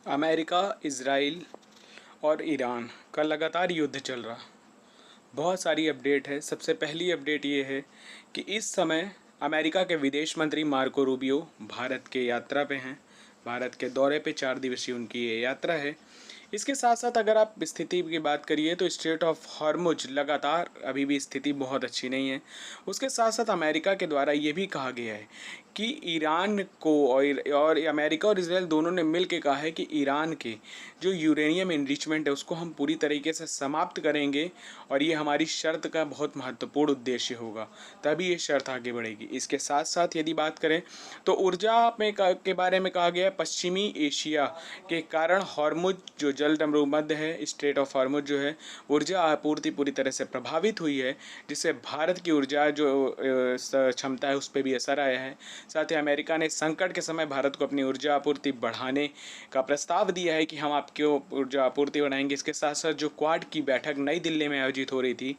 America, Israel और Iran का लगातार युद्ध चल रहा। बहुत सारी अपडेट है। सबसे पहली अपडेट ये है कि इस समय अमेरिका के विदेश मंत्री मार्को रूबियो भारत के यात्रा पे हैं। भारत के दौरे पे 4 दिवसीय उनकी ये यात्रा है। इसके साथ साथ अगर आप स्थिति की बात करिए तो स्ट्रेट ऑफ हॉर्मुज लगातार अभी भी स्थिति बहुत अच्छी नहीं है। उसके साथ साथ अमेरिका के द्वारा ये भी कहा गया है कि ईरान को और अमेरिका और इसराइल दोनों ने मिल के कहा है कि ईरान के जो यूरेनियम इनरिचमेंट है उसको हम पूरी तरीके से समाप्त करेंगे और ये हमारी शर्त का बहुत महत्वपूर्ण उद्देश्य होगा, तभी ये शर्त आगे बढ़ेगी। इसके साथ साथ यदि बात करें तो ऊर्जा में के बारे में कहा गया है पश्चिमी एशिया के कारण हॉर्मुज जो जल भूमध्य है, स्ट्रेट ऑफ हॉर्मुज जो है, ऊर्जा आपूर्ति पूरी तरह से प्रभावित हुई है, जिससे भारत की ऊर्जा जो क्षमता है उस पर भी असर आया है। साथ ही अमेरिका ने संकट के समय भारत को अपनी ऊर्जा आपूर्ति बढ़ाने का प्रस्ताव दिया है कि हम आपकी ऊर्जा आपूर्ति बढ़ाएंगे। इसके साथ साथ जो क्वाड की बैठक नई दिल्ली में आयोजित हो रही थी,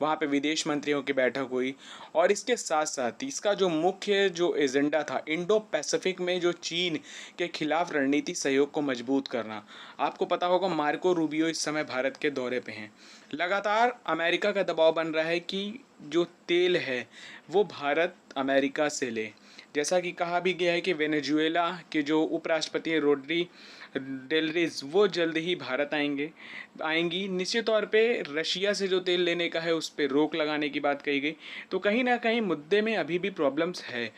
वहाँ पे विदेश मंत्रियों की बैठक हुई और इसके साथ साथ इसका जो मुख्य जो एजेंडा था इंडो पैसिफिक में जो चीन के खिलाफ रणनीति सहयोग को मजबूत करना। आपको पता होगा मार्को रूबियो इस समय भारत के दौरे पे हैं। लगातार अमेरिका का दबाव बन रहा है कि जो तेल है वो भारत अमेरिका से ले। जैसा कि कहा भी गया है कि वेनेजुएला के जो उपराष्ट्रपति हैं रोड्री डेलरिस वो जल्द ही भारत आएंगी। निश्चित तौर पे रशिया से जो तेल लेने का है उस पर रोक लगाने की बात कही गई। तो कहीं ना कहीं मुद्दे में अभी भी प्रॉब्लम्स है।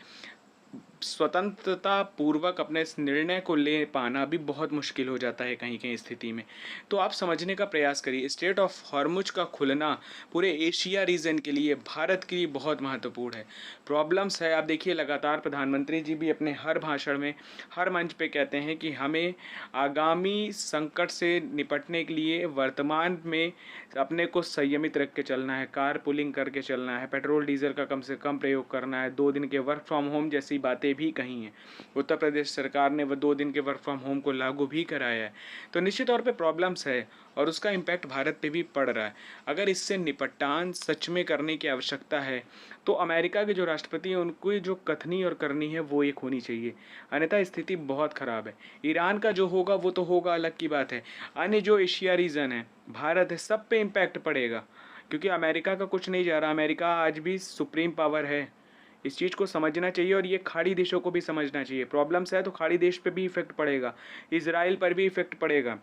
स्वतंत्रता पूर्वक अपने इस निर्णय को ले पाना भी बहुत मुश्किल हो जाता है कहीं कहीं स्थिति में। तो आप समझने का प्रयास करिए, स्ट्रेट ऑफ हॉर्मुज का खुलना पूरे एशिया रीजन के लिए, भारत के लिए बहुत महत्वपूर्ण है। प्रॉब्लम्स है, आप देखिए लगातार प्रधानमंत्री जी भी अपने हर भाषण में, हर मंच पे कहते हैं कि हमें आगामी संकट से निपटने के लिए वर्तमान में अपने को संयमित रख के चलना है, कार पुलिंग करके चलना है, पेट्रोल डीजल का कम से कम प्रयोग करना है, 2 दिन के वर्क फ्रॉम होम जैसी बातें भी कही हैं। उत्तर प्रदेश सरकार ने वह 2 दिन के वर्क फ्रॉम होम को लागू भी कराया है। तो निश्चित तौर पे प्रॉब्लम्स है और उसका इम्पैक्ट भारत पे भी पड़ रहा है। अगर इससे निपटान सच में करने की आवश्यकता है तो अमेरिका के जो राष्ट्रपति हैं उनको जो कथनी और करनी है वो एक होनी चाहिए, अन्यथा स्थिति बहुत ख़राब है। ईरान का जो होगा वो तो होगा, अलग की बात है। अन्य जो एशिया रीजन है, भारत है, सब पे इम्पैक्ट पड़ेगा क्योंकि अमेरिका का कुछ नहीं जा रहा। अमेरिका आज भी सुप्रीम पावर है, इस चीज़ को समझना चाहिए और ये खाड़ी देशों को भी समझना चाहिए। प्रॉब्लम्स है तो खाड़ी देश पे भी इफेक्ट पड़ेगा, इजराइल पर भी इफेक्ट पड़ेगा।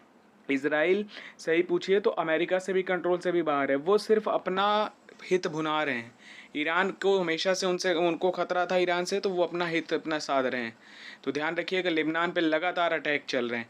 इजराइल सही पूछिए तो अमेरिका से भी कंट्रोल से भी बाहर है, वो सिर्फ अपना हित भुना रहे हैं। ईरान को हमेशा से उनको खतरा था ईरान से, तो वो अपना हित अपना साध रहे हैं। तो ध्यान रखिएगा, लेबनान पे लगातार अटैक चल रहे हैं।